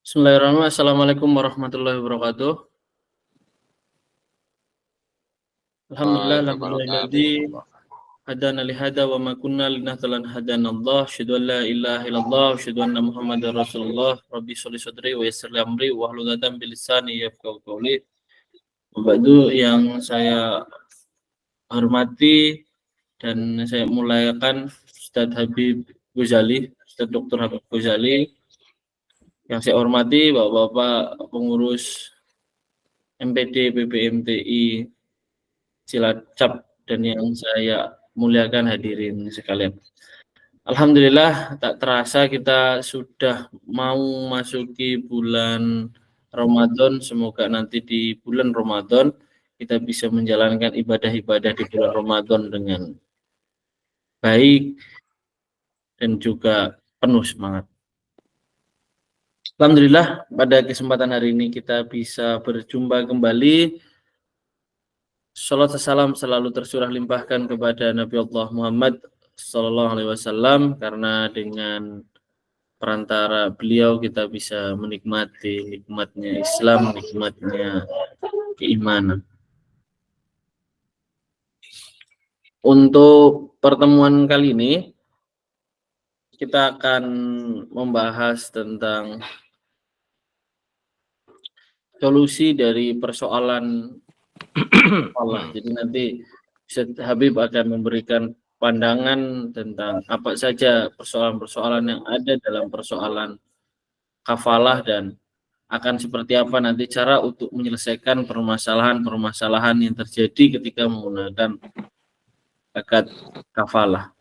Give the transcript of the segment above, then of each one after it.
Bismillahirrahmanirrahim. Assalamualaikum warahmatullahi wabarakatuh. Alhamdulillah, alhamdulillahilladzi hadana li hada wa ma kunna linahtadiya hadanallah. Asyhadu an la ilaha illallah wa asyhadu anna Muhammadar Rasulullah. Rabbi sholli sadri wa yassir li amri wa hlul 'uqdatam min lisani yafqahu qawli. Ba'du, yang saya hormati dan saya muliakan Ustadz Habib Ghazali, Ustadz Dr. Habib Ghazali. Yang saya hormati Bapak-bapak pengurus MPD PPMTI Cilacap dan yang saya muliakan hadirin sekalian. Alhamdulillah, tak terasa kita sudah mau masuki bulan Ramadan. Semoga nanti di bulan Ramadan kita bisa menjalankan ibadah-ibadah di bulan Ramadan dengan baik dan juga penuh semangat. Alhamdulillah, pada kesempatan hari ini kita bisa berjumpa kembali. Salat dan salam selalu tercurah limpahkan kepada Nabi Allah Muhammad Sallallahu Alaihi Wasallam, karena dengan perantara beliau kita bisa menikmati nikmatnya Islam, nikmatnya keimanan. Untuk pertemuan kali ini kita akan membahas tentang solusi dari persoalan Allah. Jadi nanti Ustaz Habib akan memberikan pandangan tentang apa saja persoalan-persoalan yang ada dalam persoalan kafalah dan akan seperti apa nanti cara untuk menyelesaikan permasalahan-permasalahan yang terjadi ketika menggunakan zakat kafalah.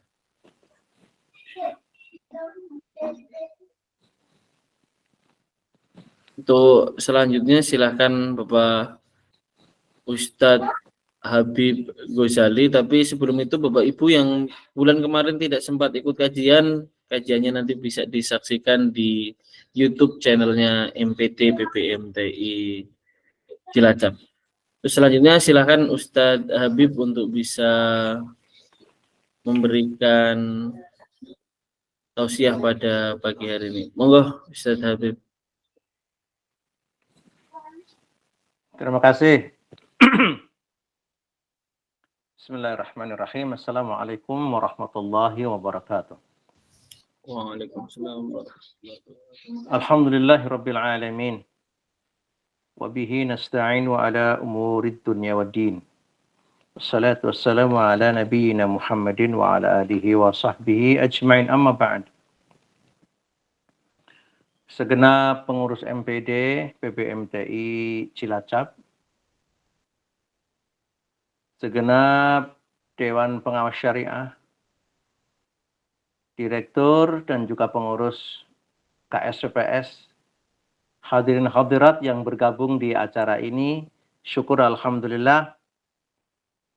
Untuk selanjutnya silahkan Bapak Ustadz Habib Ghazali. Tapi sebelum itu Bapak Ibu yang bulan kemarin tidak sempat ikut kajiannya nanti bisa disaksikan di YouTube channelnya MPD PPMTI Cilacap. Terus selanjutnya silakan Ustadz Habib untuk bisa memberikan tausiah pada pagi hari ini. Monggo Ustadz Habib. Terima kasih. Bismillahirrahmanirrahim. Assalamualaikum warahmatullahi wabarakatuh. Waalaikumsalam warahmatullahi wabarakatuh. Alhamdulillahirabbil alamin. Wa bihi nasta'in wa ala umurid dunya waddin. Wassalatu wassalamu ala nabiyyina Muhammadin wa ala alihi wa sahbihi ajmain, amma ba'd. Segenap pengurus MPD PPMTI Cilacap, segenap Dewan Pengawas Syariah, Direktur dan juga pengurus KSPPS, hadirin hadirat yang bergabung di acara ini, syukur alhamdulillah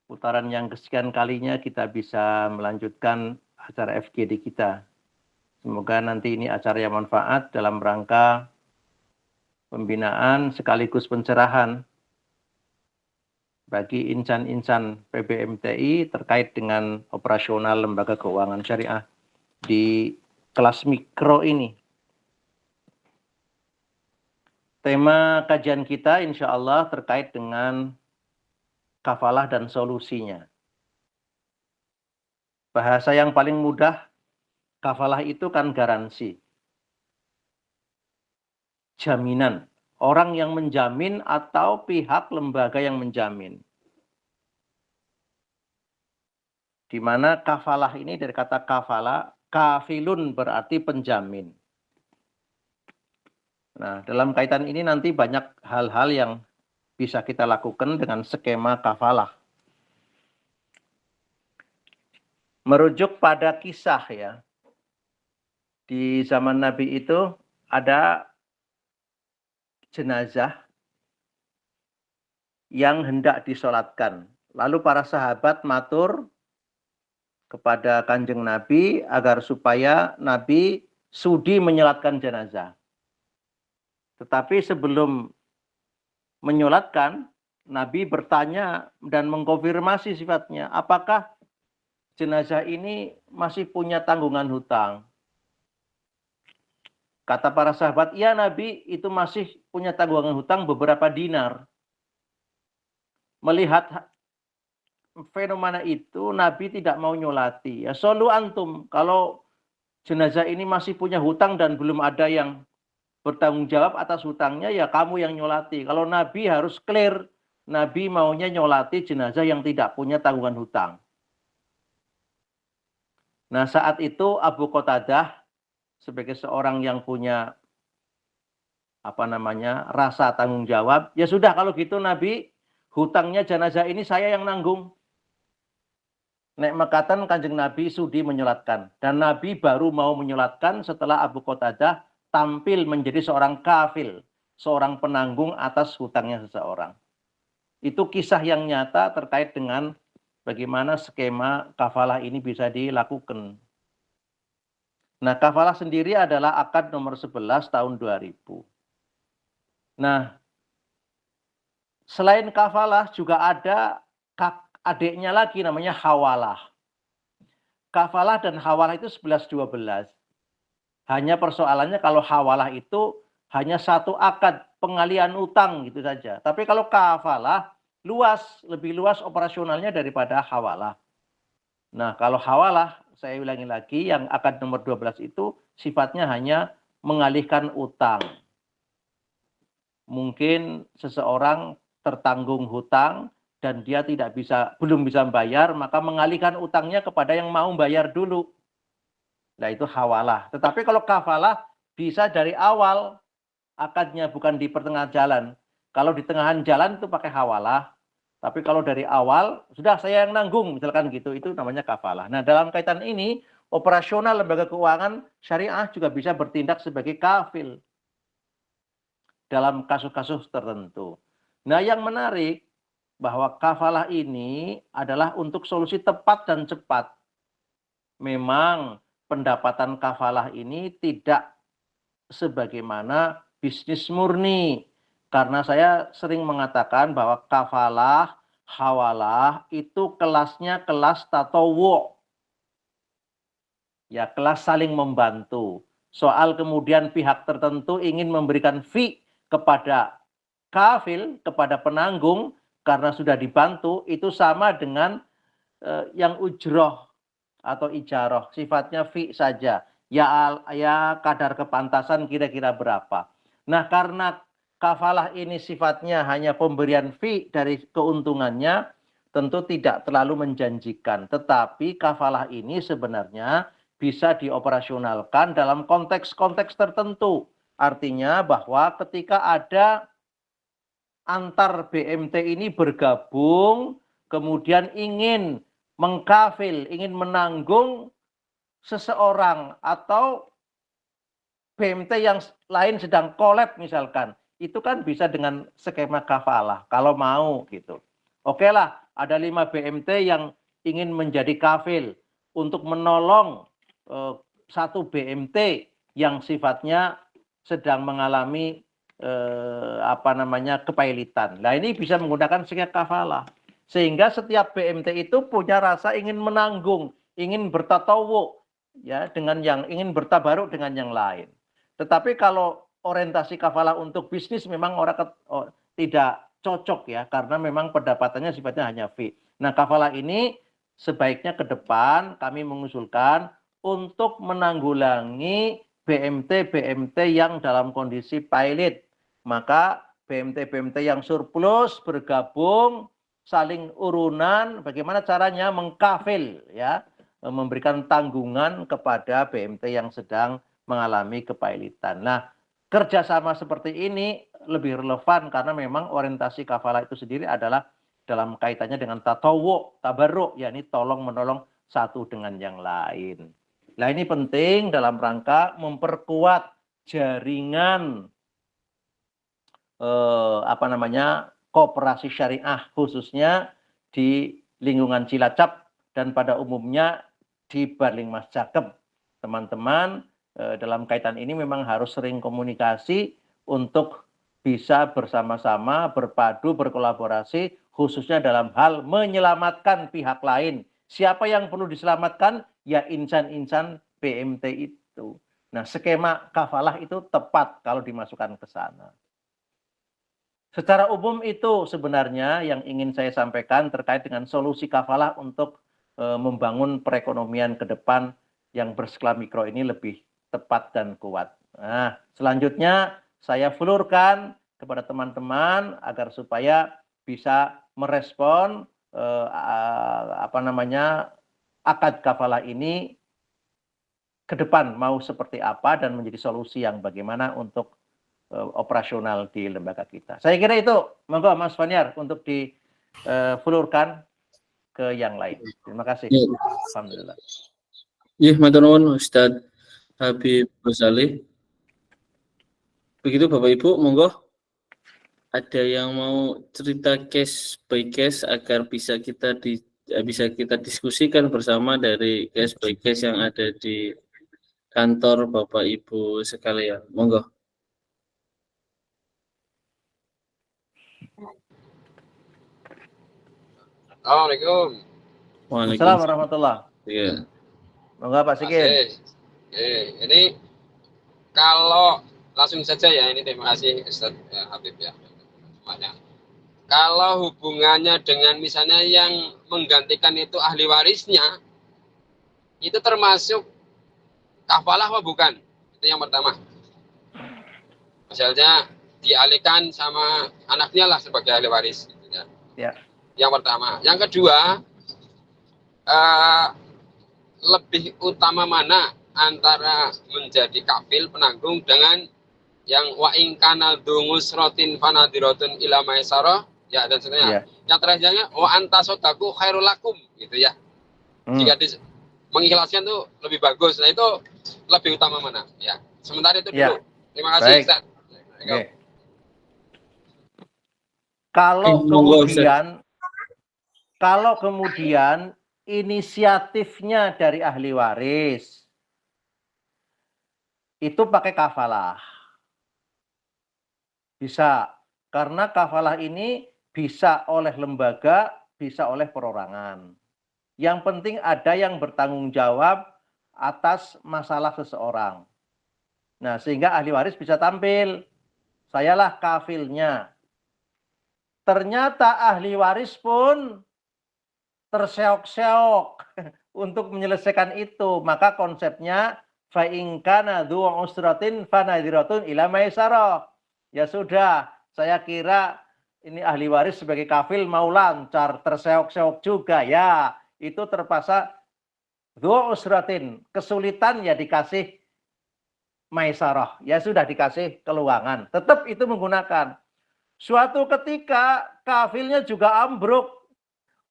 putaran yang kesekian kalinya kita bisa melanjutkan acara FGD kita. Semoga nanti ini acara yang manfaat dalam rangka pembinaan sekaligus pencerahan bagi insan-insan PPMTI terkait dengan operasional lembaga keuangan syariah di kelas mikro ini. Tema kajian kita insya Allah terkait dengan kafalah dan solusinya. Bahasa yang paling mudah, kafalah itu kan garansi, jaminan, orang yang menjamin atau pihak lembaga yang menjamin. Di mana kafalah ini dari kata kafala, kafilun berarti penjamin. Nah, dalam kaitan ini nanti banyak hal-hal yang bisa kita lakukan dengan skema kafalah. Merujuk pada kisah ya, di zaman Nabi itu ada jenazah yang hendak disolatkan. Lalu para sahabat matur kepada Kanjeng Nabi agar supaya Nabi sudi menyolatkan jenazah. Tetapi sebelum menyolatkan, Nabi bertanya dan mengkonfirmasi sifatnya, apakah jenazah ini masih punya tanggungan hutang? Kata para sahabat, iya Nabi, itu masih punya tanggungan hutang beberapa dinar. Melihat fenomena itu, Nabi tidak mau nyolati. Ya, solu antum, kalau jenazah ini masih punya hutang dan belum ada yang bertanggung jawab atas hutangnya, ya kamu yang nyolati. Kalau Nabi harus clear, Nabi maunya nyolati jenazah yang tidak punya tanggungan hutang. Nah, saat itu Abu Qatadah sebagai seorang yang punya rasa tanggung jawab, ya sudah kalau gitu Nabi, hutangnya jenazah ini saya yang nanggung. Nek mekatan Kanjeng Nabi sudi menyolatkan, dan Nabi baru mau menyolatkan setelah Abu Qatadah tampil menjadi seorang kafil, seorang penanggung atas hutangnya seseorang. Itu kisah yang nyata terkait dengan bagaimana skema kafalah ini bisa dilakukan. Nah, kafalah sendiri adalah akad nomor 11 tahun 2000. Nah, selain kafalah juga ada adiknya lagi namanya hawalah. Kafalah dan hawalah itu 11-12. Hanya persoalannya kalau hawalah itu hanya satu akad pengalian utang gitu saja. Tapi kalau kafalah luas, lebih luas operasionalnya daripada hawalah. Nah, kalau hawalah, saya ulangi lagi, yang akad nomor 12 itu sifatnya hanya mengalihkan utang. Mungkin seseorang tertanggung hutang dan dia belum bisa bayar, maka mengalihkan utangnya kepada yang mau bayar dulu. Nah, itu hawalah. Tetapi kalau kafalah bisa dari awal, akadnya bukan di pertengahan jalan. Kalau di tengahan jalan itu pakai hawalah. Tapi kalau dari awal, sudah saya yang nanggung, misalkan gitu, itu namanya kafalah. Nah, dalam kaitan ini, operasional lembaga keuangan syariah juga bisa bertindak sebagai kafil dalam kasus-kasus tertentu. Nah, yang menarik bahwa kafalah ini adalah untuk solusi tepat dan cepat. Memang pendapatan kafalah ini tidak sebagaimana bisnis murni. Karena saya sering mengatakan bahwa kafalah, hawalah itu kelasnya kelas tatawu. Ya, kelas saling membantu. Soal kemudian pihak tertentu ingin memberikan fee kepada kafil, kepada penanggung, karena sudah dibantu, itu sama dengan yang ujroh atau ijaroh. Sifatnya fee saja. Ya kadar kepantasan kira-kira berapa. Nah, karena kafalah ini sifatnya hanya pemberian fee dari keuntungannya, tentu tidak terlalu menjanjikan. Tetapi kafalah ini sebenarnya bisa dioperasionalkan dalam konteks-konteks tertentu. Artinya bahwa ketika ada antar BMT ini bergabung, kemudian ingin mengkafil, ingin menanggung seseorang atau BMT yang lain sedang kolab misalkan, itu kan bisa dengan skema kafalah kalau mau gitu. Oke lah, ada 5 BMT yang ingin menjadi kafil untuk menolong satu BMT yang sifatnya sedang mengalami kepailitan. Nah, ini bisa menggunakan skema kafalah. Sehingga setiap BMT itu punya rasa ingin menanggung, ingin bertatawu ya dengan yang ingin bertabaruk dengan yang lain. Tetapi kalau orientasi kafalah untuk bisnis memang orang tidak cocok ya, karena memang pendapatannya sifatnya hanya fee. Nah, kafalah ini sebaiknya ke depan kami mengusulkan untuk menanggulangi BMT yang dalam kondisi pilot. Maka BMT yang surplus bergabung, saling urunan, bagaimana caranya mengkafil ya, memberikan tanggungan kepada BMT yang sedang mengalami kepailitan. Nah, kerjasama seperti ini lebih relevan karena memang orientasi kafalah itu sendiri adalah dalam kaitannya dengan tatawu, tabarruk, yakni tolong menolong satu dengan yang lain. Nah, ini penting dalam rangka memperkuat jaringan koperasi syariah khususnya di lingkungan Cilacap dan pada umumnya di Barling Mas Cakep. Teman-teman dalam kaitan ini memang harus sering komunikasi untuk bisa bersama-sama berpadu berkolaborasi khususnya dalam hal menyelamatkan pihak lain. Siapa yang perlu diselamatkan? Ya insan-insan BMT itu. Nah, skema kafalah itu tepat kalau dimasukkan ke sana. Secara umum itu sebenarnya yang ingin saya sampaikan terkait dengan solusi kafalah untuk membangun perekonomian ke depan yang berskala mikro ini lebih tepat dan kuat. Nah, selanjutnya saya fulurkan kepada teman-teman agar supaya bisa merespon akad kafalah ini ke depan mau seperti apa dan menjadi solusi yang bagaimana untuk operasional di lembaga kita. Saya kira itu, monggo Mas Faniar untuk difulurkan ke yang lain. Terima kasih. Ya. Alhamdulillah. Ya, matur nuwun Ustaz Habib Ghazali. Begitu Bapak Ibu, monggo ada yang mau cerita case by case agar bisa kita diskusikan bersama dari case by case yang ada di kantor Bapak Ibu sekalian. Monggo. Assalamualaikum. Waalaikumsalam warahmatullahi. Iya. Monggo Pak Sigit. Ini kalau langsung saja ya, ini terima kasih Ustaz Habib ya semuanya. Kalau hubungannya dengan misalnya yang menggantikan itu ahli warisnya, itu termasuk kafalah apa bukan? Itu yang pertama. Misalnya dialihkan sama anaknya lah sebagai ahli waris. Gitu ya. Ya. Yang pertama. Yang kedua, lebih utama mana antara menjadi kafil penanggung dengan yang wa in kana dzungusratin fanadiratun ila maisarah ya dan seterusnya. Ya. Yang terakhirnya wa antasodaku khairul lakum gitu ya. Jika mengikhlaskan itu lebih bagus. Nah itu lebih utama mana? Ya. Sementara itu dulu. Ya. Terima kasih Ustaz. Okay. Kalau kemudian inisiatifnya dari ahli waris itu pakai kafalah. Bisa, karena kafalah ini bisa oleh lembaga, bisa oleh perorangan. Yang penting ada yang bertanggung jawab atas masalah seseorang. Nah, sehingga ahli waris bisa tampil. Sayalah kafilnya. Ternyata ahli waris pun terseok-seok untuk menyelesaikan itu. Maka konsepnya fa in kana dzu usratin fanadiratun ila maisarah. Ya sudah, saya kira ini ahli waris sebagai kafil mau lancar, terseok-seok juga. Ya, itu terpaksa dzu usratin, kesulitan ya dikasih maisarah. Ya sudah dikasih keluangan. Tetap itu menggunakan. Suatu ketika kafilnya juga ambruk.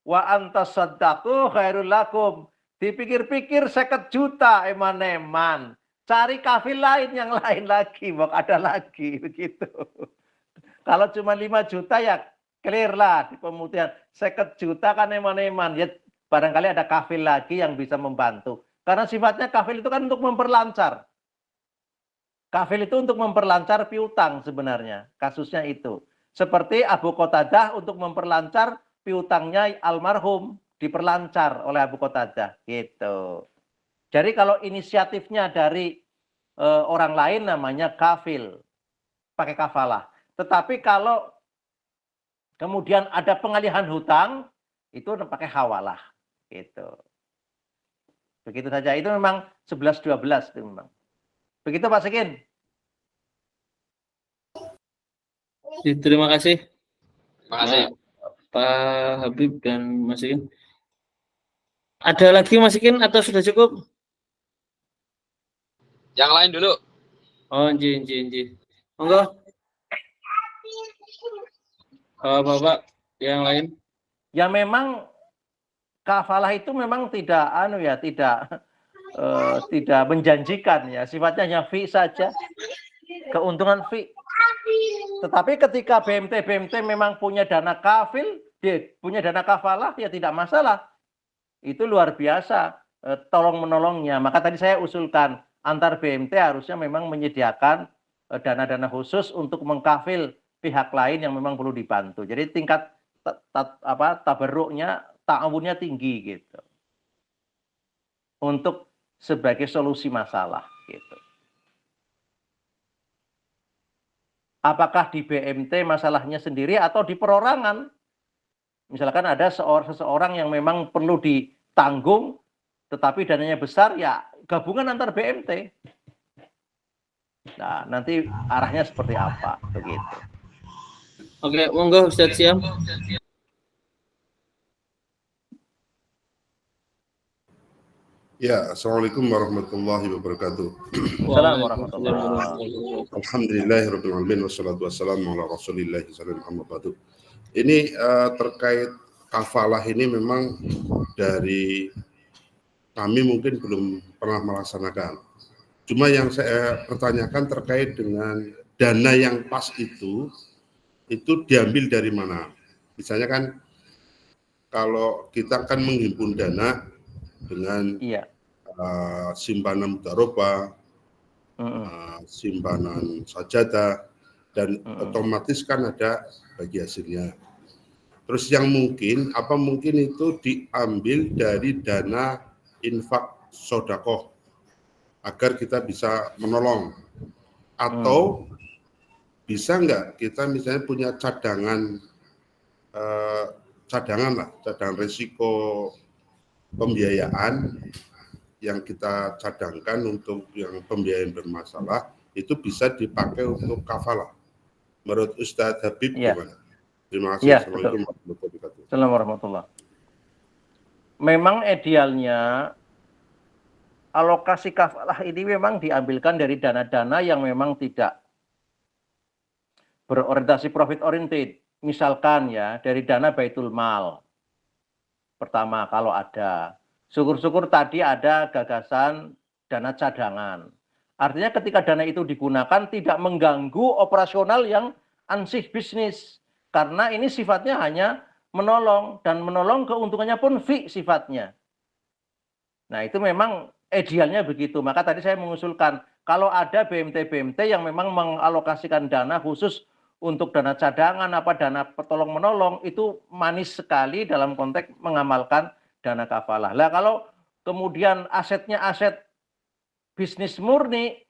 Wa antasaddaqu khairul lakum. Dipikir-pikir 50 juta eman-eman. Cari kafil lain yang lain lagi, mau ada lagi begitu. Kalau cuma 5 juta ya clear lah di pemutihan. 50 juta kan eman-eman. Ya barangkali ada kafil lagi yang bisa membantu. Karena sifatnya kafil itu kan untuk memperlancar. Kafil itu untuk memperlancar piutang sebenarnya. Kasusnya itu. Seperti Abu Qatadah untuk memperlancar piutangnya almarhum. Diperlancar oleh Abu Qatadah. Gitu. Jadi kalau inisiatifnya dari orang lain namanya kafil. Pakai kafalah. Tetapi kalau kemudian ada pengalihan hutang, itu pakai hawalah. Gitu. Begitu saja. Itu memang 11-12 itu memang. Begitu Pak Sekin. Terima kasih. Terima kasih. Pak Habib dan Mas Sekin. Ada lagi Mas Sekin atau sudah cukup? Yang lain dulu. Oh, inji. Monggo. Bapak yang lain. Ya memang kafalah itu memang tidak tidak menjanjikan ya, sifatnya hanya fee saja. Keuntungan fee. Tetapi ketika BMT memang punya dana kafil, dia punya dana kafalah ya tidak masalah. Itu luar biasa tolong menolongnya. Maka tadi saya usulkan antar BMT harusnya memang menyediakan dana-dana khusus untuk mengkafil pihak lain yang memang perlu dibantu. Jadi tingkat tabarruknya, ta'awunnya tinggi gitu. Untuk sebagai solusi masalah gitu. apakah di BMT masalahnya sendiri atau di perorangan. Misalkan ada seseorang yang memang perlu ditanggung, tetapi dananya besar, ya gabungan antar BMT. Nah, nanti arahnya seperti apa, begitu. Oke, monggo Ustadz Syam. Ya, Assalamualaikum warahmatullahi wabarakatuh. Assalamualaikum warahmatullahi wabarakatuh. Alhamdulillahirabbil alamin wassalatu wassalamu ala Rasulillah sallallahu alaihi wasallam. Ini terkait kafalah ini memang dari kami mungkin belum pernah melaksanakan. Cuma yang saya pertanyakan terkait dengan dana yang pas itu diambil dari mana? Misalnya kan kalau kita kan menghimpun dana dengan simpanan mudharabah, simpanan sajadah, dan otomatis kan ada bagi hasilnya. Terus yang mungkin itu diambil dari dana infak sodakoh agar kita bisa menolong, atau bisa nggak kita misalnya punya cadangan risiko pembiayaan yang kita cadangkan untuk yang pembiayaan bermasalah, itu bisa dipakai untuk kafalah. Menurut Ustadz Habib gimana? Terima kasih. Assalamualaikum warahmatullahi wabarakatuh. Assalamualaikum warahmatullahi wabarakatuh. Memang idealnya alokasi kafalah ini memang diambilkan dari dana-dana yang memang tidak berorientasi profit oriented. Misalkan ya dari dana Baitul Mal. Pertama, kalau ada. Syukur-syukur tadi ada gagasan dana cadangan. Artinya ketika dana itu digunakan tidak mengganggu operasional yang ansih bisnis. Karena ini sifatnya hanya menolong. Dan menolong keuntungannya pun fi sifatnya. Nah itu memang idealnya begitu. Maka tadi saya mengusulkan, kalau ada BMT-BMT yang memang mengalokasikan dana khusus untuk dana cadangan, dana petolong menolong, itu manis sekali dalam konteks mengamalkan dana kafalah. Lah kalau kemudian asetnya aset bisnis murni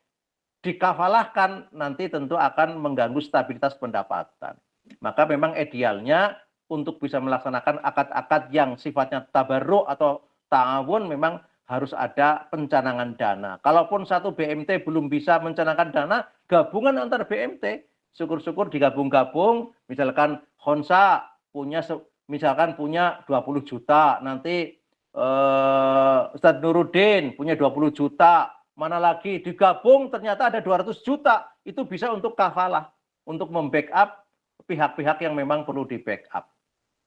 dikafalahkan, nanti tentu akan mengganggu stabilitas pendapatan. Maka memang idealnya untuk bisa melaksanakan akad-akad yang sifatnya tabarruk atau ta'awun memang harus ada pencanangan dana. Kalaupun satu BMT belum bisa mencanangkan dana, gabungan antar BMT. Syukur-syukur digabung-gabung, misalkan Khonsa punya 20 juta, nanti Ustadz Nuruddin punya 20 juta, mana lagi digabung ternyata ada 200 juta, itu bisa untuk kafalah, untuk membackup pihak-pihak yang memang perlu di backup.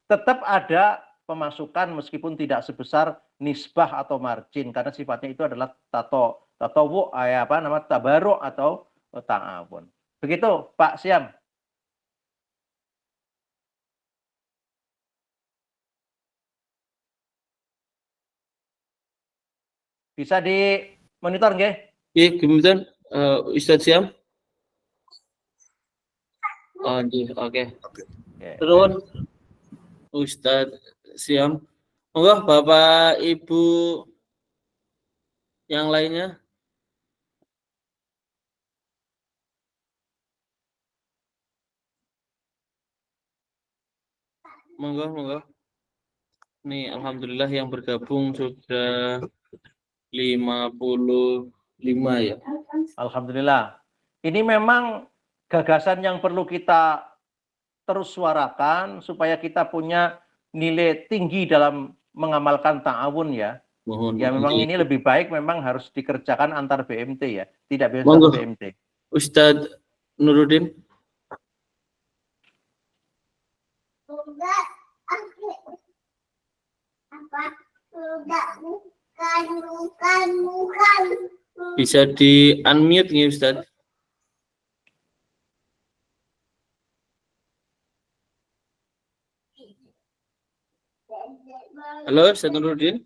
Tetap ada pemasukan meskipun tidak sebesar nisbah atau margin, karena sifatnya itu adalah tabarruk atau ta'awun. Begitu, Pak Syam. Bisa di monitor nggih? Iya, kemudian Ustadz Syam. Oh, oke. Terus Ustadz Syam. Monggo Bapak Ibu yang lainnya. Monggo. Nih, alhamdulillah yang bergabung sudah 55 ya. Alhamdulillah. Ini memang gagasan yang perlu kita terus suarakan supaya kita punya nilai tinggi dalam mengamalkan ta'awun ya. Mohon. Ya memang ini lebih baik memang harus dikerjakan antar BMT ya. Tidak bisa satu BMT. Ustadz Nuruddin. Bisa di unmute nih Ustadz. Halo Ustadz Nuruddin.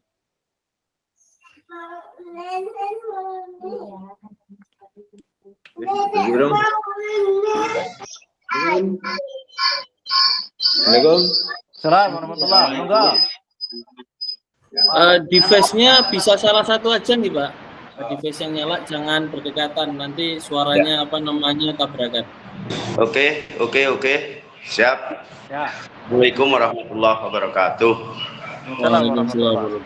Assalamualaikum. Assalamualaikum warahmatullahi wabarakatuh. Device-nya bisa salah satu aja nih Pak. Device yang nyala jangan berdekatan, nanti suaranya tabrakan. Oke. Siap. Ya. Assalamualaikum warahmatullahi wabarakatuh. Waalaikumsalam.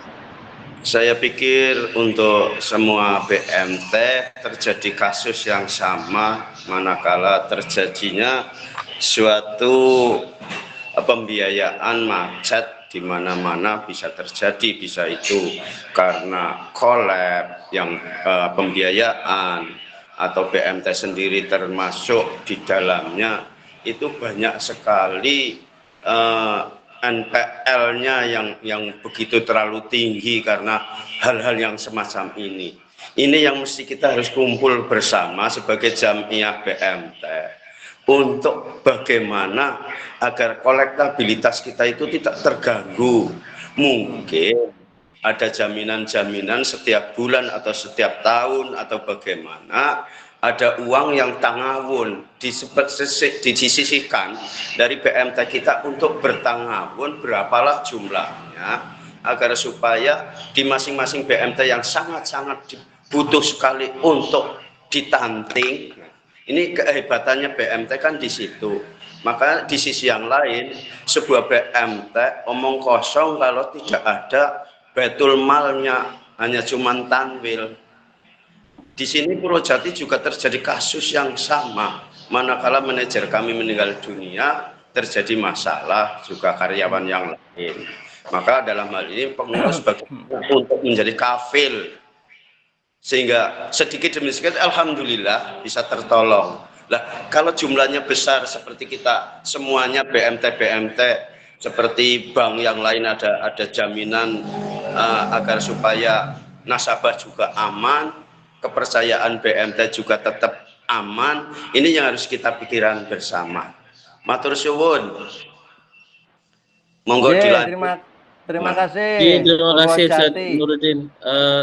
Saya pikir untuk semua BMT terjadi kasus yang sama manakala terjadinya suatu pembiayaan macet di mana-mana bisa terjadi, bisa itu karena kolab yang pembiayaan atau BMT sendiri termasuk di dalamnya itu banyak sekali NPL-nya yang begitu terlalu tinggi karena hal-hal yang semacam ini. Ini yang mesti kita harus kumpul bersama sebagai Jamiah BMT untuk bagaimana agar kolektabilitas kita itu tidak terganggu. Mungkin ada jaminan-jaminan setiap bulan atau setiap tahun atau bagaimana ada uang yang tangawun disisihkan dari BMT kita untuk bertangawun berapalah jumlahnya agar supaya di masing-masing BMT yang sangat-sangat butuh sekali untuk ditanting. Ini kehebatannya BMT kan di situ. Maka di sisi yang lain sebuah BMT omong kosong kalau tidak ada betul malnya, hanya cuman tanwil. Di sini Purwojati juga terjadi kasus yang sama. Manakala manajer kami meninggal dunia, terjadi masalah juga karyawan yang lain. Maka dalam hal ini pengurus bagaimana untuk menjadi kafil. Sehingga sedikit demi sedikit alhamdulillah bisa tertolong. Lah kalau jumlahnya besar seperti kita semuanya BMT seperti bank yang lain ada jaminan agar supaya nasabah juga aman, kepercayaan BMT juga tetap aman. Ini yang harus kita pikiran bersama. Matur suwun. Monggo dilanjut. Terima kasih. Terima kasih Ustaz Purwojati. Nuruddin.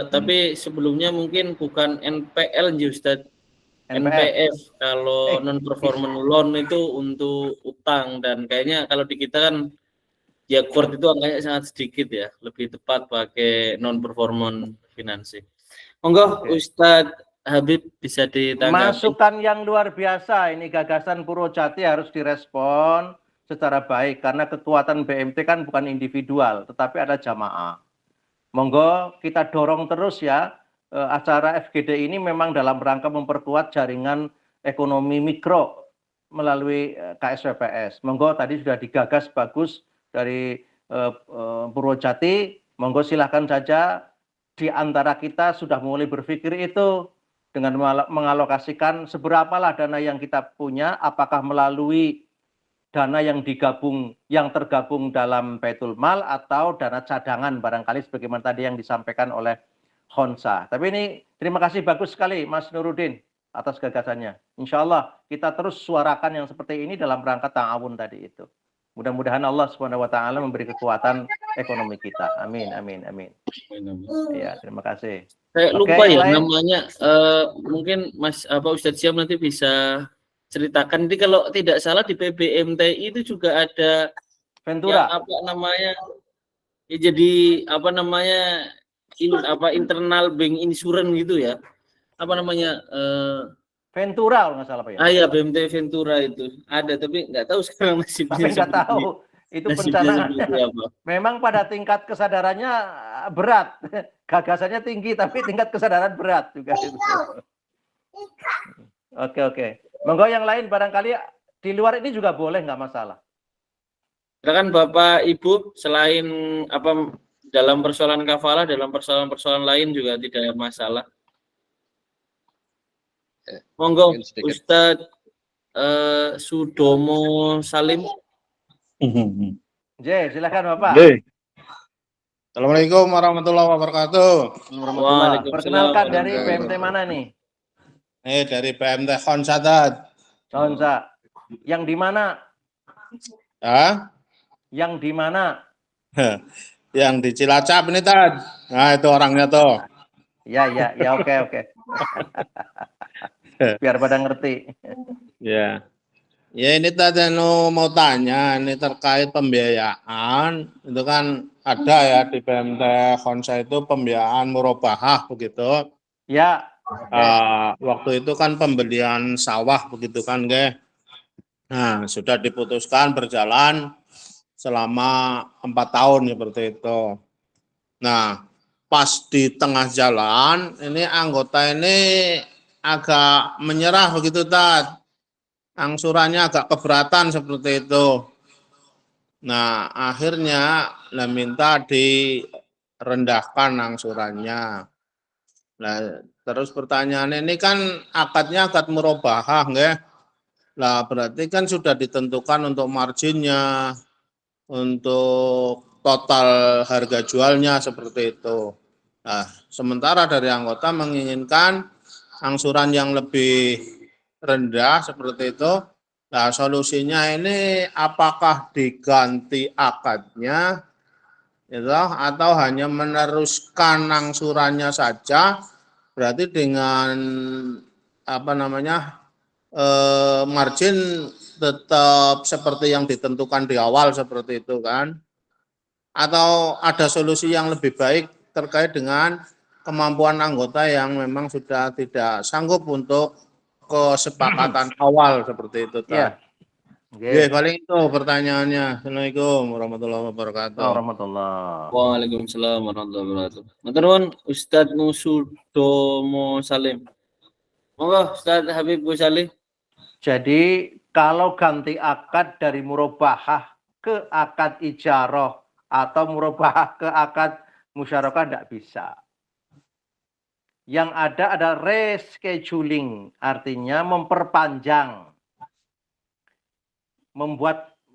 Tapi sebelumnya mungkin bukan NPL Ustaz. NPF kalau non performance loan itu untuk utang, dan kayaknya kalau di kita kan ya kuart itu angkanya sangat sedikit ya, lebih tepat pakai non performance financing. Monggo Ustadz Habib bisa ditanggapi. Masukan yang luar biasa, ini gagasan Purwojati harus direspon secara baik karena kekuatan BMT kan bukan individual tetapi ada jamaah. Monggo kita dorong terus ya, acara FGD ini memang dalam rangka memperkuat jaringan ekonomi mikro melalui KSWPS. Monggo tadi sudah digagas bagus dari Purwojati, monggo silahkan saja di antara kita sudah mulai berpikir itu dengan mengalokasikan seberapalah dana yang kita punya, apakah melalui dana yang tergabung dalam Baitul Mal atau dana cadangan barangkali sebagaimana tadi yang disampaikan oleh Khonsa. Tapi ini terima kasih bagus sekali Mas Nuruddin atas gagasannya. Insya Allah kita terus suarakan yang seperti ini dalam rangka ta'awun tadi itu. Mudah-mudahan Allah SWT memberi kekuatan ekonomi kita. Amin. Ya, terima kasih. Saya lupa ya namanya. Mungkin Ustadz Syam nanti bisa ceritakan. Jadi kalau tidak salah di PBMTI itu juga ada Ventura. Ya, jadi internal bank insurance gitu ya. Ventura kalau nggak salah Pak ya. Iya, BMT Ventura itu ada, tapi nggak tahu sekarang nasibnya. Tapi nggak tahu itu pencanaannya. Memang pada tingkat kesadarannya berat, gagasannya tinggi, tapi tingkat kesadaran berat juga. Oke. Monggo yang lain barangkali di luar ini juga boleh, nggak masalah. Silakan Bapak Ibu, selain dalam persoalan kafalah, dalam persoalan lain juga tidak ada masalah. Monggo Ustadz Sudomo Salim. Silakan Bapak. Assalamualaikum warahmatullahi wabarakatuh. Perkenalkan dari BMT mana nih? Dari BMT Khonsa. Khonsa. Yang di mana? Yang di mana? Yang di Cilacap ini Tad. Nah itu orangnya tuh. Ya oke. Biar pada ngerti. Ya ini tadi mau tanya, ini terkait pembiayaan, itu kan ada ya di BMT Khonsa itu pembiayaan murabahah begitu. Ya. Waktu itu kan pembelian sawah begitu kan, Nah, sudah diputuskan berjalan selama 4 tahun seperti itu. Nah, pas di tengah jalan, ini anggota ini agak menyerah begitu, Tat. Angsurannya agak keberatan seperti itu. Nah, akhirnya minta direndahkan angsurannya. Nah, terus pertanyaannya ini kan akadnya akad murabahah, nggih. Lah, berarti kan sudah ditentukan untuk marginnya, untuk total harga jualnya seperti itu. Nah, sementara dari anggota menginginkan angsuran yang lebih rendah seperti itu. Nah, solusinya ini apakah diganti akadnya gitu, atau hanya meneruskan angsurannya saja, berarti dengan apa namanya margin tetap seperti yang ditentukan di awal seperti itu kan, atau ada solusi yang lebih baik terkait dengan kemampuan anggota yang memang sudah tidak sanggup untuk kesepakatan awal seperti itu Ya. Tad. Oke. Paling itu pertanyaannya. Assalamualaikum warahmatullahi wabarakatuh. Warahmatullah. Waalaikumsalam warahmatullahi wabarakatuh. Matur nuwun Ustadz Musudomo Salim. Monggo Ustadz Habib Ghazali. Jadi kalau ganti akad dari murabahah ke akad ijarah atau murabahah ke akad musyarakah tidak bisa. Yang ada rescheduling, artinya memperpanjang,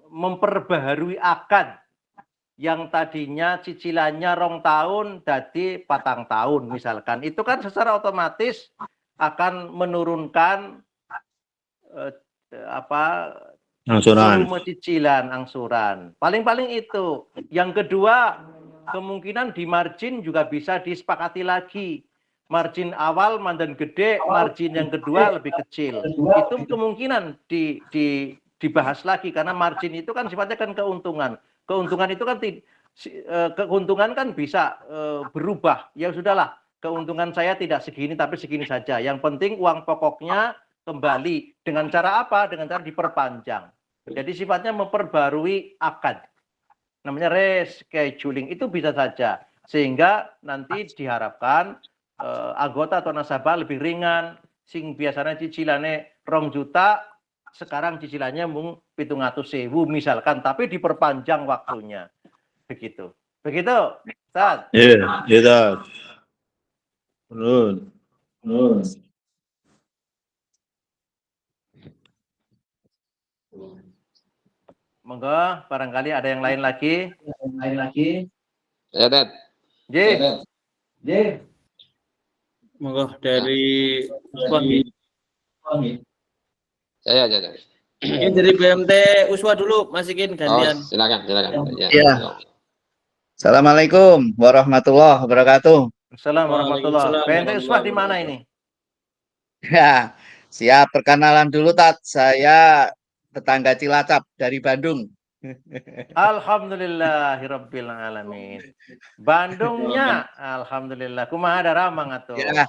memperbaharui akad yang tadinya cicilannya 2 tahun jadi 4 tahun misalkan. Itu kan secara otomatis akan menurunkan volume cicilan angsuran. Paling-paling itu. Yang kedua, kemungkinan di margin juga bisa disepakati lagi. Margin awal mandan gede, margin yang kedua lebih kecil. Itu kemungkinan dibahas lagi karena margin itu kan sifatnya kan keuntungan. Keuntungan itu kan keuntungan kan bisa berubah. Ya sudahlah, keuntungan saya tidak segini tapi segini saja. Yang penting uang pokoknya kembali. Dengan cara apa? Dengan cara diperpanjang. Jadi sifatnya memperbarui akad. Namanya rescheduling. Itu bisa saja. Sehingga nanti diharapkan anggota atau nasabah lebih ringan. Sing biasanya cicilannya 2 juta, sekarang cicilannya mung 700.000 misalkan. Tapi diperpanjang waktunya. Begitu. Begitu, Ustaz? Iya, Ustaz. Monggo, barangkali ada yang lain lagi. Ya, Ted. J. Monggo dari Uswa. Saya. Ini dari BMT Uswa dulu, masikin gantian. Silakan. Ya. Assalamualaikum warahmatullahi wabarakatuh. Assalamualaikum warahmatullahi wabarakatuh. BMT Uswa di mana ini? Ya, siap perkenalan dulu Tat. Saya tetangga Cilacap dari Bandung. Alhamdulillahirabbil alamin. Bandungnya alhamdulillah. Kumaha ada ramang atuh. Ya,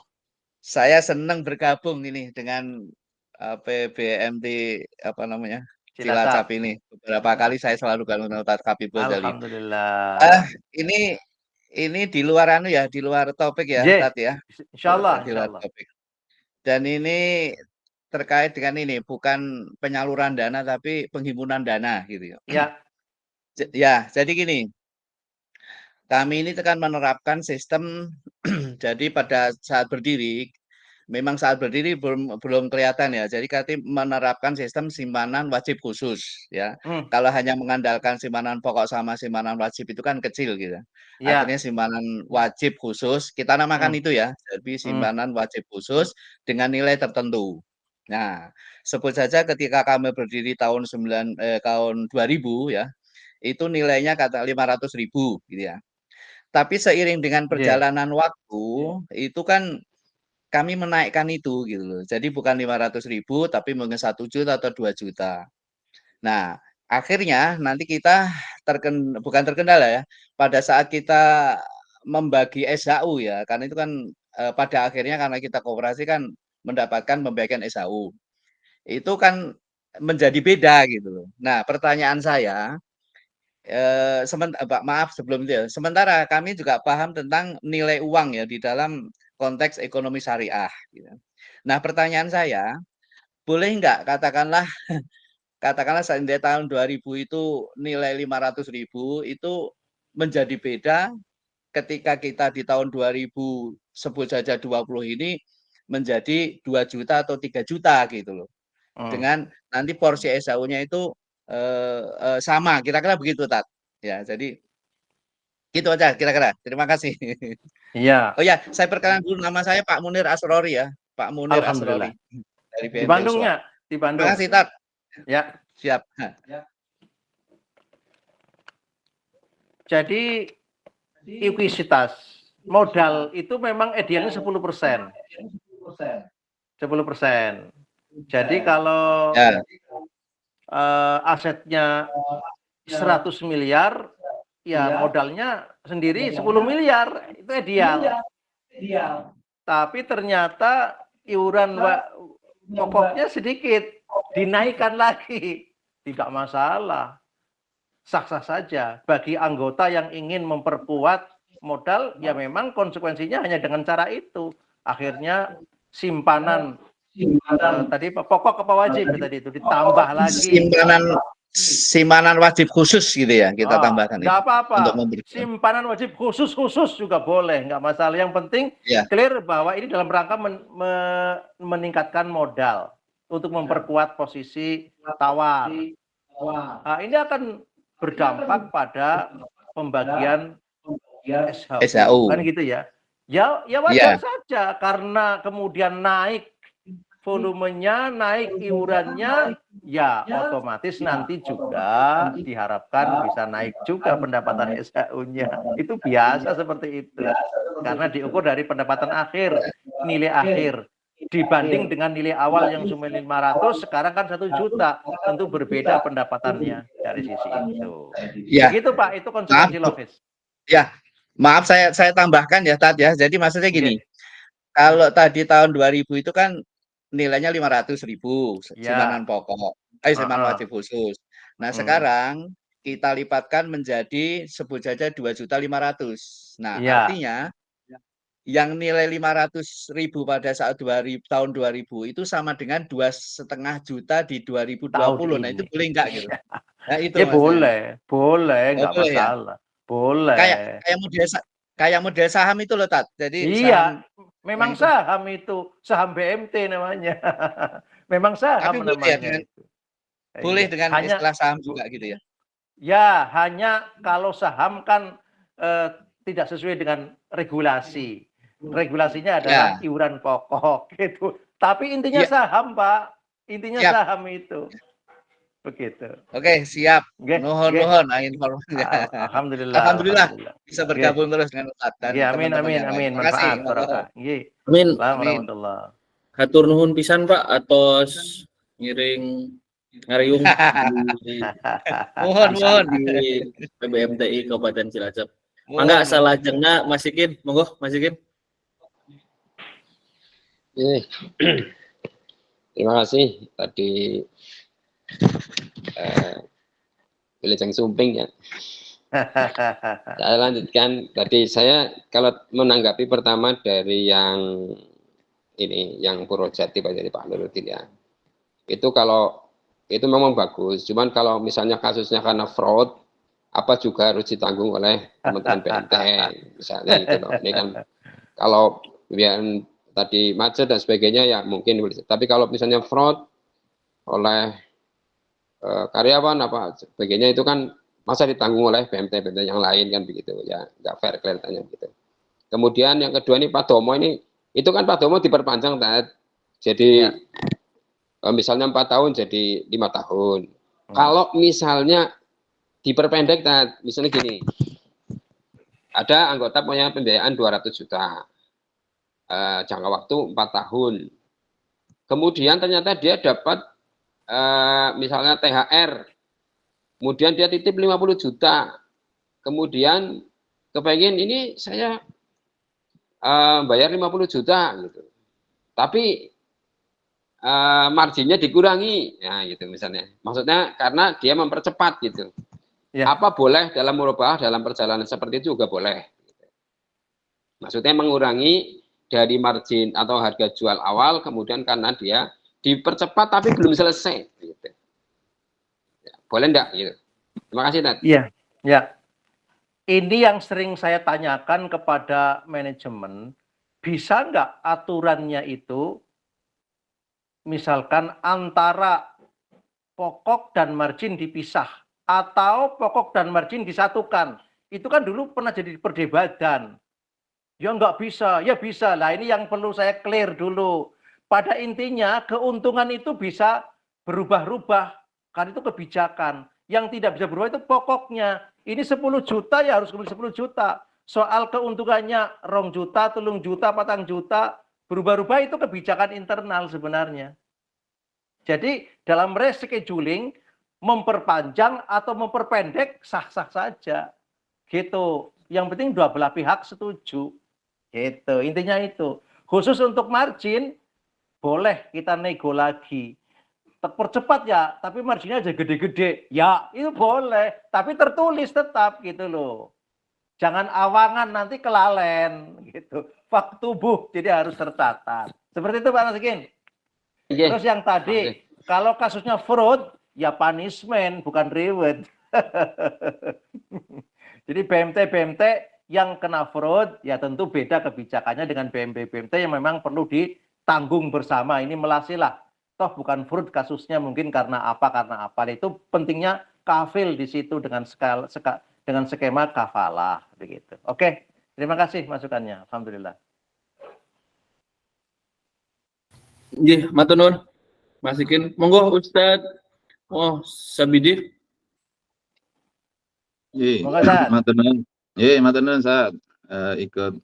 saya senang bergabung ini dengan BMT apa namanya? Cilacap ini. Beberapa kali saya selalu gabung dengan Tat Habib Ghazali. Alhamdulillah. Ini di luar di luar topik ya, Tat ya. Insyaallah, di luar topik. Dan ini terkait dengan ini bukan penyaluran dana tapi penghimpunan dana gitu ya. Ya, jadi gini. Kami ini akan menerapkan sistem jadi pada saat berdiri memang saat berdiri belum kelihatan ya. Jadi kami menerapkan sistem simpanan wajib khusus ya. Kalau hanya mengandalkan simpanan pokok sama simpanan wajib itu kan kecil gitu. Akhirnya simpanan wajib khusus kita namakan itu ya. Jadi simpanan wajib khusus dengan nilai tertentu. Nah, sebut saja ketika kami berdiri tahun 2000 ya. Itu nilainya kata 500.000 gitu ya. Tapi seiring dengan perjalanan waktu itu kan kami menaikkan itu gitu loh. Jadi bukan 500.000 tapi mungkin 1 juta atau 2 juta. Nah, akhirnya nanti kita bukan terkendala ya. Pada saat kita membagi SHU ya, karena itu kan pada akhirnya karena kita koperasi kan mendapatkan pembagian SHU. Itu kan menjadi beda gitu loh. Nah, pertanyaan saya, maaf sebelum itu ya, sementara kami juga paham tentang nilai uang ya di dalam konteks ekonomi syariah. Gitu. Nah, pertanyaan saya, boleh nggak katakanlah seandainya tahun 2000 itu nilai 500.000 itu menjadi beda ketika kita di tahun 2000 sebut saja 20 ini menjadi 2 juta atau 3 juta gitu loh. Dengan nanti porsi SAU-nya itu sama, kira-kira begitu Tat. Ya, jadi gitu aja kira-kira. Terima kasih. Iya, Oh ya, saya perkenalkan dulu, nama saya Pak Munir Asrori ya. Pak Munir alhamdulillah. Asrori dari Di BMT Bandung Uswa. ya, di Terima Bandung. kasih Tat. Ya. Siap. Jadi ekuisitas modal itu memang idealnya 10%. 10%. Jadi kalau Ya. asetnya 100 miliar, ya modalnya sendiri 10 miliar, itu ideal. Tapi ternyata iuran pokoknya sedikit, dinaikkan lagi. Tidak masalah. Sah-sah saja. Bagi anggota yang ingin memperkuat modal, ya memang konsekuensinya hanya dengan cara itu. Akhirnya simpanan tadi pokok apa wajib tadi itu ditambah lagi. Simpanan wajib khusus gitu ya kita tambahkan. Nggak apa-apa. Simpanan wajib khusus juga boleh, nggak masalah. Yang penting clear bahwa ini dalam rangka meningkatkan modal untuk memperkuat posisi tawar. Nah, ini akan berdampak pada pembagian SHU. Kan gitu ya. Ya wajar saja karena kemudian naik volumenya, naik iurannya, ya otomatis nanti juga diharapkan bisa naik juga pendapatan SHU-nya. Itu biasa seperti itu. Karena diukur dari pendapatan akhir, nilai akhir. Dibanding dengan nilai awal yang cuma 500, sekarang kan 1 juta. Tentu berbeda pendapatannya dari sisi itu. Ya. Begitu Pak, itu konsekuensi logis. Ya, maaf saya tambahkan ya Tat ya. Jadi maksudnya gini, kalau tadi tahun 2000 itu kan nilainya 500.000 simpanan pokok, simpanan wajib khusus. Nah, sekarang kita lipatkan menjadi sebut saja 2.500.000. Nah, artinya yang nilai 500.000 pada saat tahun 2000 itu sama dengan 2,5 juta di 2020. Nah, itu boleh enggak gitu? Nah, itu ya boleh, enggak masalah. Ya? Boleh. Kayak model saham itu loh Tat. Jadi iya, memang saham itu, saham BMT namanya. Memang saham namanya. Boleh dengan istilah saham juga gitu ya. Ya, hanya kalau saham kan tidak sesuai dengan regulasi. Regulasinya adalah iuran pokok gitu. Tapi intinya saham, Pak. Intinya saham itu. Begitu. Oke, siap. Nuhun informasinya. Alhamdulillah bisa bergabung terus dengan Ustaz dan teman-teman yang lain. Terima kasih. Amin. Warahmatullah. Hatur nuhun pisan Pak atos ngiring ngariung mohon di PBMTI Kabupaten Cilacap. Mangga salajengna masikin, monggo masikin. Terima kasih tadi Wilujeng Sumping ya. Saya lanjutkan tadi saya kalau menanggapi pertama dari yang ini yang Purwojati dari Pak Nurudin ya. Itu kalau itu memang bagus, cuman kalau misalnya kasusnya karena fraud apa juga harus ditanggung oleh teman-teman BMTN misalnya gitu loh. Ini kan kalau biar tadi macet dan sebagainya ya mungkin, tapi kalau misalnya fraud oleh karyawan apa sebagainya itu kan masa ditanggung oleh BMT yang lain kan begitu ya, nggak fair kelihatannya gitu. Kemudian yang kedua ini Pak Domo ini itu kan Pak Domo diperpanjang jadi misalnya 4 tahun jadi 5 tahun. Kalau misalnya diperpendek misalnya gini, ada anggota punya pembiayaan 200 juta jangka waktu 4 tahun, kemudian ternyata dia dapat misalnya THR, kemudian dia titip 50 juta, kemudian kepengen ini saya bayar 50 juta gitu, tapi marginnya dikurangi, nah gitu misalnya. Maksudnya karena dia mempercepat gitu. Ya. Apa boleh dalam murabahah dalam perjalanan seperti itu juga boleh. Maksudnya mengurangi dari margin atau harga jual awal, kemudian karena dia dipercepat tapi belum selesai. Gitu. Ya, boleh enggak? Gitu. Terima kasih, Nat. Iya, ya. Ini yang sering saya tanyakan kepada manajemen, bisa nggak aturannya itu misalkan antara pokok dan margin dipisah atau pokok dan margin disatukan. Itu kan dulu pernah jadi perdebatan. Ya nggak bisa, ya bisa. Nah ini yang perlu saya clear dulu. Pada intinya keuntungan itu bisa berubah-ubah. Karena itu kebijakan. Yang tidak bisa berubah itu pokoknya. Ini 10 juta ya harus kembali 10 juta. Soal keuntungannya 2 juta, 3 juta, 4 juta. Berubah-ubah itu kebijakan internal sebenarnya. Jadi dalam rescheduling memperpanjang atau memperpendek sah-sah saja. Gitu. Yang penting dua belah pihak setuju. Gitu. Intinya itu. Khusus untuk margin boleh kita nego lagi. Percepat ya, tapi marginnya aja gede-gede. Ya, itu boleh, tapi tertulis tetap gitu loh. Jangan awangan nanti kelalen gitu. Fak tubuh jadi harus tercatat. Seperti itu Pak Nasikin. Terus yang tadi, kalau kasusnya fraud, ya punishment, bukan reward. Jadi BMT yang kena fraud, ya tentu beda kebijakannya dengan BMT yang memang perlu ditanggung bersama. Ini melasilah. Toh bukan fraud kasusnya mungkin karena apa. Itu pentingnya kafil di situ dengan skema kafalah. Begitu. Oke, terima kasih masukannya. Alhamdulillah. Nggih, matur nuwun. Masikin. Monggo Ustaz. Oh, Sabidi. Nggih, matur nuwun. Nggih, matur nuwun Ustaz. Ikut.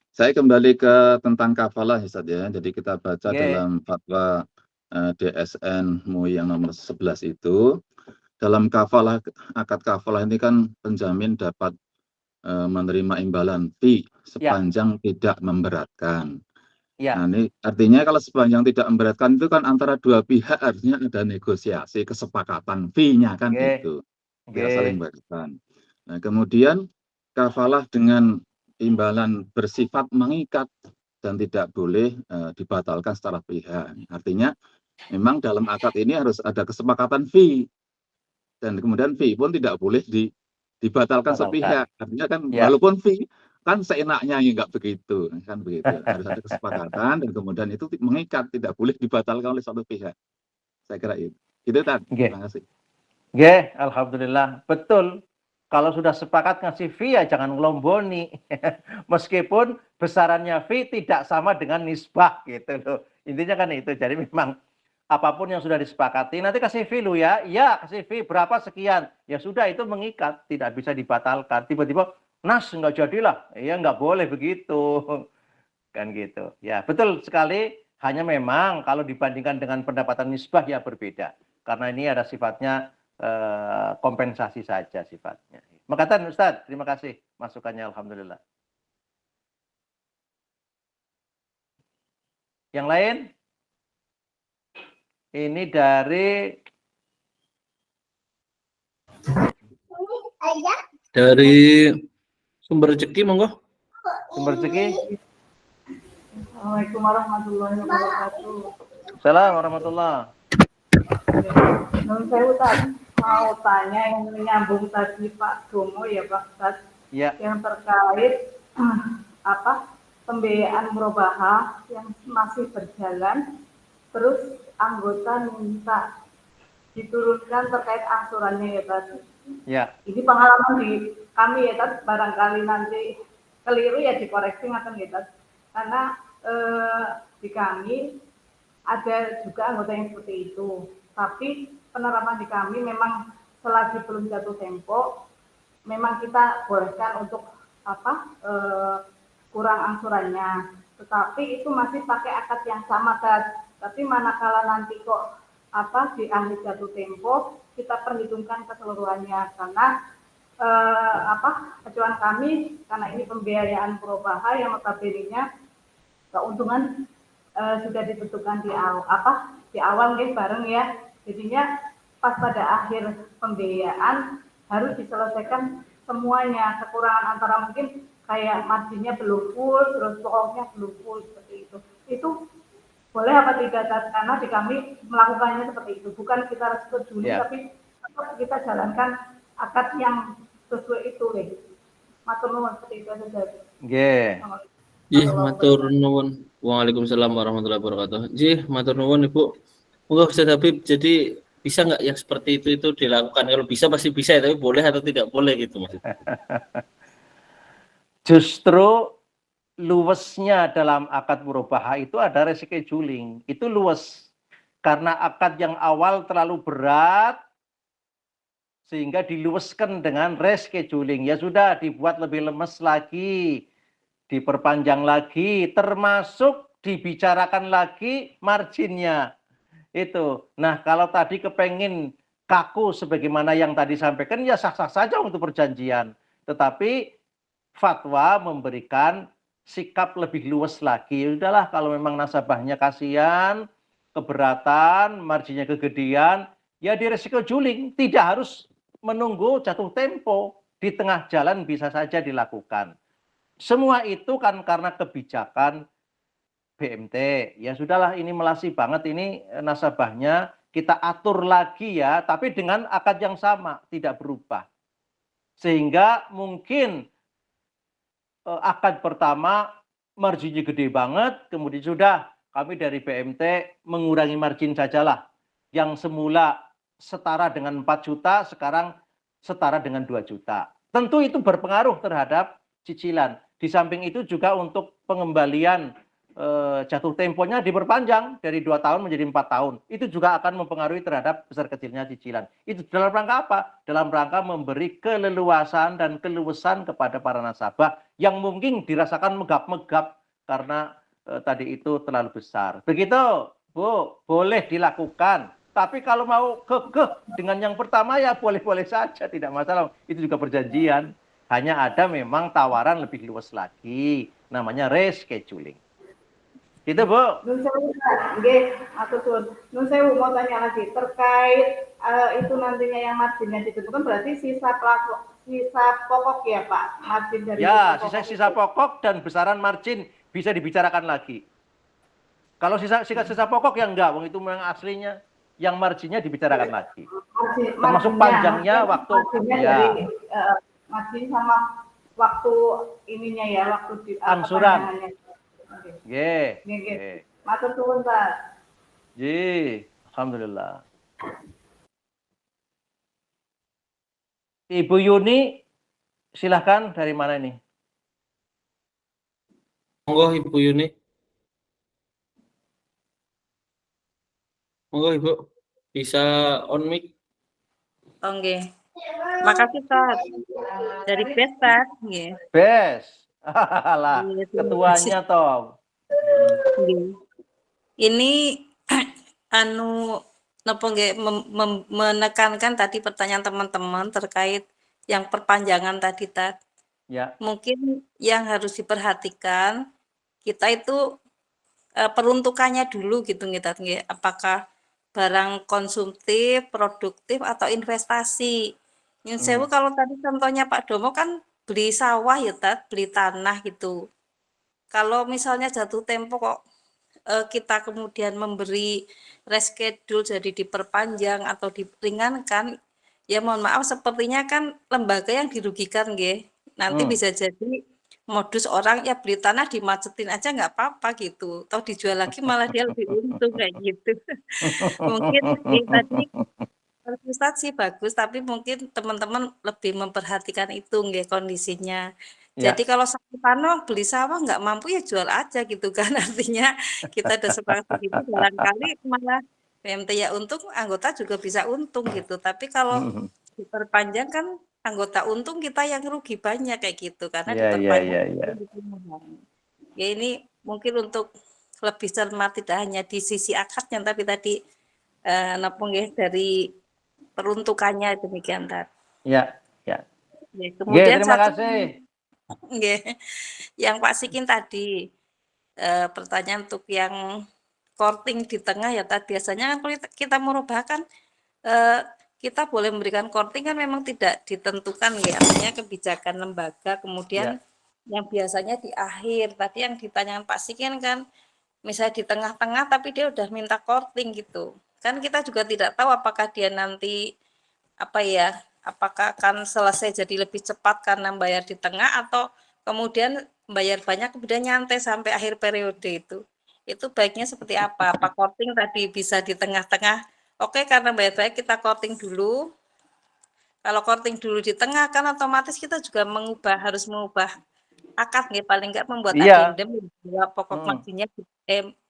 Saya kembali ke tentang kafalah Ustaz ya. Jadi kita baca dalam fatwa DSN MUI yang nomor 11 itu, dalam kafalah, akad kafalah ini kan penjamin dapat menerima imbalan fee sepanjang tidak memberatkan. Nah, ini artinya kalau sepanjang tidak memberatkan itu kan antara dua pihak artinya ada negosiasi, kesepakatan fee-nya kan gitu. Biar saling memberatkan. Nah, kemudian kafalah dengan imbalan bersifat mengikat dan tidak boleh dibatalkan secara pihak. Artinya memang dalam akad ini harus ada kesepakatan fee dan kemudian fee pun tidak boleh dibatalkan sepihak. Artinya kan walaupun fee kan seenaknya enggak begitu, kan begitu. Harus ada kesepakatan dan kemudian itu mengikat, tidak boleh dibatalkan oleh satu pihak. Saya kira itu. Itu Tan. Terima kasih. Alhamdulillah. Betul. Kalau sudah sepakat ngasih fee ya jangan ngelomboni. Meskipun besarannya fee tidak sama dengan nisbah gitu loh. Intinya kan itu. Jadi memang apapun yang sudah disepakati, nanti kasih fee lu ya. Iya, kasih fee berapa sekian. Ya sudah itu mengikat, tidak bisa dibatalkan. Tiba-tiba nas nggak jadilah. Ya nggak boleh begitu. Kan gitu. Ya, betul sekali. Hanya memang kalau dibandingkan dengan pendapatan nisbah ya berbeda. Karena ini ada sifatnya kompensasi saja sifatnya. Makatan Ustaz, terima kasih masukannya alhamdulillah. Yang lain? Ini dari Sumber Rezeki monggo. Sumber Rezeki. Assalamualaikum warahmatullahi wabarakatuh. Assalamualaikum warahmatullahi. Saya Ustaz mau tanya yang menyambung tadi Pak Domo ya Pak Ustaz, yang terkait pembiayaan murabahah yang masih berjalan, terus anggota minta diturunkan terkait angsurannya ya Pak. Ini pengalaman di kami ya Pak, barangkali nanti keliru ya dikoreksi ngaten ya Pak. Karena di kami ada juga anggota yang seperti itu. Tapi penerapan di kami memang selagi belum jatuh tempo, memang kita bolehkan untuk kurang angsurannya. Tetapi itu masih pakai akad yang sama kan. Tapi manakala nanti kok di akhir jatuh tempo kita perhitungkan keseluruhannya karena acuan kami karena ini pembiayaan murabahah yang notabene-nya keuntungan sudah ditentukan di awal nih bareng ya. Jadinya pas pada akhir pembiayaan harus diselesaikan semuanya, kekurangan antara mungkin kayak marginnya belum full, terus pokoknya belum full seperti itu. Itu boleh apa tidak, karena di kami melakukannya seperti itu, bukan kita resiko Juli tapi kita jalankan akad yang sesuai itu nih. Matur nuwun seperti itu saja. Nggih, matur nuwun. Waalaikumsalam warahmatullahi wabarakatuh. Nggih, matur nuwun Ibu. Monggo Ustaz Habib, jadi bisa nggak yang seperti itu dilakukan? Kalau bisa pasti bisa ya, tapi boleh atau tidak boleh gitu Mas. Justru luwesnya dalam akad murabahah itu ada rescheduling. Itu luwes. Karena akad yang awal terlalu berat sehingga diluweskan dengan rescheduling. Ya sudah, dibuat lebih lemes lagi, diperpanjang lagi, termasuk dibicarakan lagi marginnya. Itu. Nah, kalau tadi kepengin kaku sebagaimana yang tadi sampaikan, ya sah-sah saja untuk perjanjian. Tetapi fatwa memberikan sikap lebih luas lagi. Udahlah, kalau memang nasabahnya kasihan, keberatan, marginnya kegedean, ya di resiko juling. Tidak harus menunggu jatuh tempo. Di tengah jalan bisa saja dilakukan. Semua itu kan karena kebijakan BMT. Ya sudahlah, ini melasi banget ini nasabahnya, kita atur lagi ya, tapi dengan akad yang sama, tidak berubah. Sehingga mungkin akad pertama marginnya gede banget, kemudian sudah kami dari BMT mengurangi margin sajalah. Yang semula setara dengan 4 juta, sekarang setara dengan 2 juta. Tentu itu berpengaruh terhadap cicilan. Di samping itu juga untuk pengembalian jatuh temponya diperpanjang dari 2 tahun menjadi 4 tahun. Itu juga akan mempengaruhi terhadap besar kecilnya cicilan. Itu dalam rangka apa? Dalam rangka memberi keleluasan dan keluasan kepada para nasabah yang mungkin dirasakan megap-megap karena tadi itu terlalu besar. Begitu, Bu, boleh dilakukan. Tapi kalau mau kekeh dengan yang pertama ya boleh-boleh saja, tidak masalah. Itu juga perjanjian. Hanya ada memang tawaran lebih luas lagi, namanya rescheduling. Gitu, Bu. Nun sewu, nggih, atur suwun. Nun sewu mau tanya lagi terkait itu nantinya yang marginnya ditentukan, berarti sisa pokok ya Pak, margin dari ya sisa pokok dan besaran margin bisa dibicarakan lagi. Kalau sisa pokok yang enggak, itu memang aslinya, yang marginnya dibicarakan lagi. Termasuk panjangnya waktu. Dari margin sama waktu ininya ya, waktu di angsuran. Nggih. Matur suwun, Pak. Nggih, alhamdulillah. Ibu Yuni, silahkan, dari mana ini? Monggo Ibu Yuni. Monggo Ibu, bisa on mic. Oke. Makasih Tad. Dari BES Tad, nggih. BES. Alah, ketuanya toh. Ini menekankan tadi pertanyaan teman-teman terkait yang perpanjangan tadi Tad. Ya. Mungkin yang harus diperhatikan kita itu peruntukannya dulu gitu Tad, nggih. Apakah barang konsumtif, produktif atau investasi. Nyun sewu kalau tadi contohnya Pak Domo kan beli sawah ya Tad, beli tanah gitu. Kalau misalnya jatuh tempo kok kita kemudian memberi reschedule jadi diperpanjang atau diringankan, ya mohon maaf sepertinya kan lembaga yang dirugikan nggih. Nanti bisa jadi modus orang ya beli tanah dimacetin aja nggak apa-apa gitu. Atau dijual lagi malah dia lebih untung kayak gitu. Mungkin tadi Ustaz sih bagus, tapi mungkin teman-teman lebih memperhatikan itu nggih kondisinya. Jadi kalau satu tanah beli sawah nggak mampu ya jual aja gitu kan, artinya kita ada sepakat begitu, barangkali malah BMT ya untung, anggota juga bisa untung gitu. Tapi kalau diperpanjang kan anggota untung, kita yang rugi banyak kayak gitu karena diperpanjang. Ya ini mungkin untuk lebih cermat tidak hanya di sisi akadnya, tapi tadi napung ya dari peruntukannya demikian Tad. Ya, ya. Kemudian terima kasih. Yang Pak Sikin tadi pertanyaan untuk yang korting di tengah ya, biasanya kan kalau kita merubah kan kita boleh memberikan korting kan memang tidak ditentukan ya, artinya kebijakan lembaga, kemudian yang biasanya di akhir. Tadi yang ditanyakan Pak Sikin kan misalnya di tengah-tengah tapi dia udah minta korting gitu. Kan kita juga tidak tahu apakah dia nanti apakah akan selesai jadi lebih cepat karena bayar di tengah atau kemudian bayar banyak kemudian nyantai sampai akhir periode itu. Itu baiknya seperti apa? Apa korting tadi bisa di tengah-tengah? Oke, karena bayar baik kita korting dulu. Kalau korting dulu di tengah kan otomatis kita juga harus mengubah akad nih, paling enggak membuat addendum bahwa pokok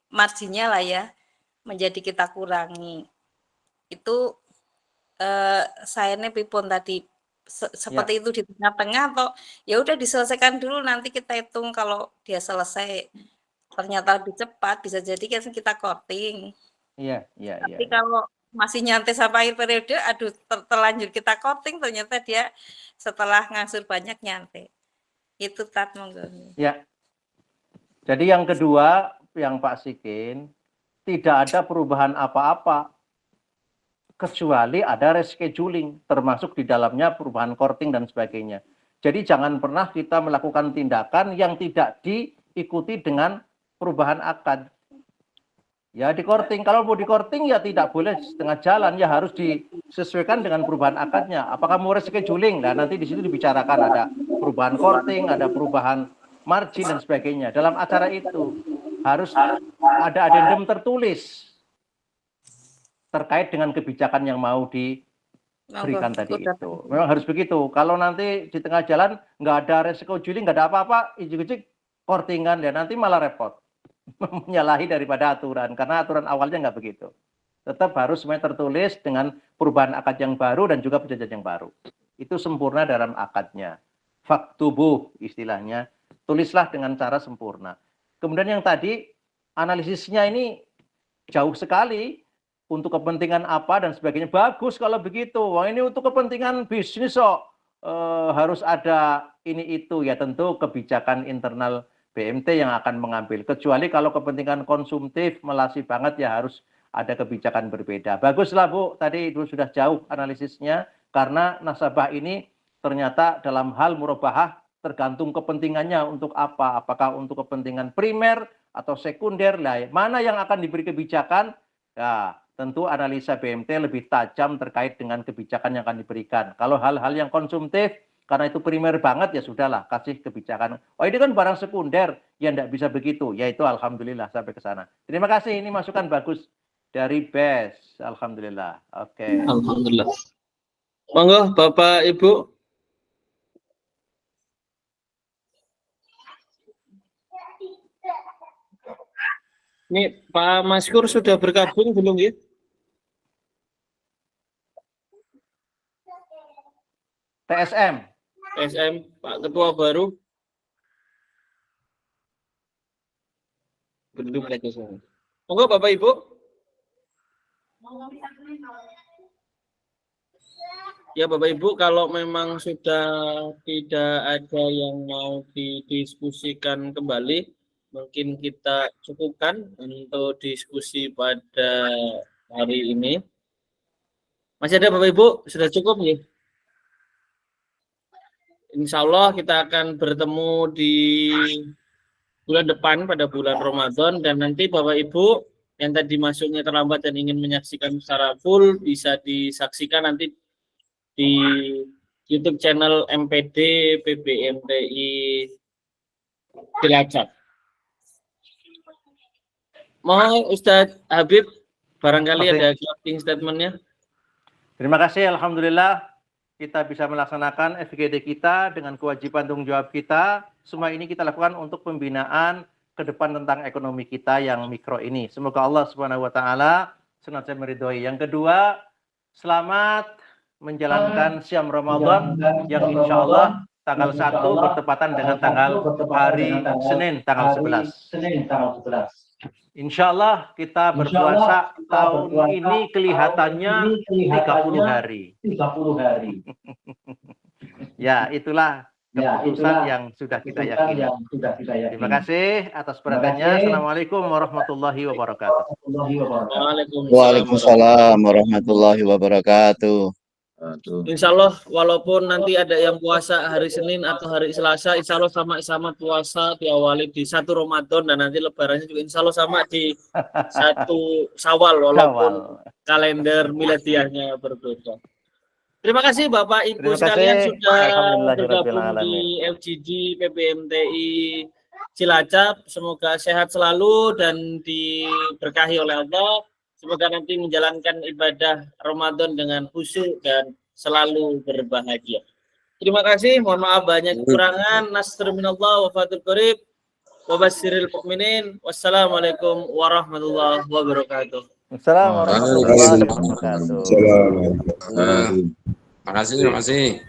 marginnya lah ya menjadi kita kurangi. Itu sayangnya pripun tadi seperti itu di tengah-tengah atau ya udah diselesaikan dulu nanti kita hitung kalau dia selesai ternyata lebih cepat bisa jadi kita korting. Tapi kalau masih nyantai sampai akhir periode, aduh terlanjur kita korting ternyata dia setelah ngangsur banyak nyantai. Itu Tat monggo. Ya. Jadi yang kedua yang Pak Sikin tidak ada perubahan apa-apa kecuali ada rescheduling, termasuk di dalamnya perubahan korting dan sebagainya. Jadi jangan pernah kita melakukan tindakan yang tidak diikuti dengan perubahan akad. Ya di korting, kalau mau di korting ya tidak boleh setengah jalan, ya harus disesuaikan dengan perubahan akadnya. Apakah mau rescheduling? Nah nanti di situ dibicarakan ada perubahan korting, ada perubahan margin dan sebagainya. Dalam acara itu harus ada addendum tertulis terkait dengan kebijakan yang mau diberikan tadi itu. Memang harus begitu. Kalau nanti di tengah jalan nggak ada rescheduling, nggak ada apa-apa, ijik-ijik kortingan ya nanti malah repot. Menyalahi daripada aturan, karena aturan awalnya nggak begitu. Tetap harus semuanya tertulis dengan perubahan akad yang baru dan juga perjanjian yang baru. Itu sempurna dalam akadnya. Faktubuh istilahnya, tulislah dengan cara sempurna. Kemudian yang tadi, analisisnya ini jauh sekali. Untuk kepentingan apa dan sebagainya. Bagus kalau begitu. Wah ini untuk kepentingan bisnis kok. Harus ada ini itu. Ya tentu kebijakan internal BMT yang akan mengambil. Kecuali kalau kepentingan konsumtif melasi banget ya harus ada kebijakan berbeda. Baguslah Bu, tadi itu sudah jauh analisisnya. Karena nasabah ini ternyata dalam hal murabahah tergantung kepentingannya untuk apa. Apakah untuk kepentingan primer atau sekunder. Lah, mana yang akan diberi kebijakan? Ya, tentu analisa BMT lebih tajam terkait dengan kebijakan yang akan diberikan. Kalau hal-hal yang konsumtif, karena itu primer banget, ya sudahlah, kasih kebijakan. Oh ini kan barang sekunder, ya tidak bisa begitu. Ya itu alhamdulillah sampai ke sana. Terima kasih, ini masukan bagus dari BES. Alhamdulillah. Oke. Alhamdulillah. Monggo Bapak Ibu. Ini Pak Maskur sudah bergabung belum ya? TSM, Pak Ketua baru. Belum lagi sana. Monggo Bapak Ibu. Ya Bapak Ibu, kalau memang sudah tidak ada yang mau didiskusikan kembali, mungkin kita cukupkan untuk diskusi pada hari ini. Masih ada Bapak Ibu? Sudah cukup nih? Insya Allah kita akan bertemu di bulan depan pada bulan Ramadan, dan nanti Bapak Ibu yang tadi masuknya terlambat dan ingin menyaksikan secara full bisa disaksikan nanti di YouTube channel MPD PBMTI Cilacap. Mohon Ustadz Habib, barangkali ada closing statement-nya. Terima kasih, alhamdulillah kita bisa melaksanakan FGD kita dengan kewajiban tanggung jawab kita. Semua ini kita lakukan untuk pembinaan ke depan tentang ekonomi kita yang mikro ini. Semoga Allah Subhanahu wa taala senantiasa meridhoi. Yang kedua, selamat menjalankan Syam Ramadan yang insya Allah tanggal 1 bertepatan dengan tanggal hari Senin tanggal 11. Insya Allah kita berpuasa tahun ini kelihatannya 30 hari. Ya, itulah keputusan yang sudah kita yakini. Terima kasih atas perhatiannya. Assalamualaikum warahmatullahi wabarakatuh. Waalaikumsalam warahmatullahi wabarakatuh. Insya Allah walaupun nanti ada yang puasa hari Senin atau hari Selasa, insya Allah sama-sama puasa diawali di 1 Ramadan dan nanti lebarannya juga insya Allah sama di 1 Syawal walaupun kalender miladiahnya berbeda. Terima kasih Bapak Ibu sekalian sudah bergabung di FGD PBMTI Cilacap. Semoga sehat selalu dan diberkahi oleh Allah. Semoga nanti menjalankan ibadah Ramadan dengan khusyuk dan selalu berbahagia. Terima kasih. Mohon maaf banyak kekurangan. Nasrul minallah wa fatul qarib. Wa basyiril mu'minin. Wassalamualaikum warahmatullahi wabarakatuh. Assalamualaikum warahmatullahi wabarakatuh. Terima kasih.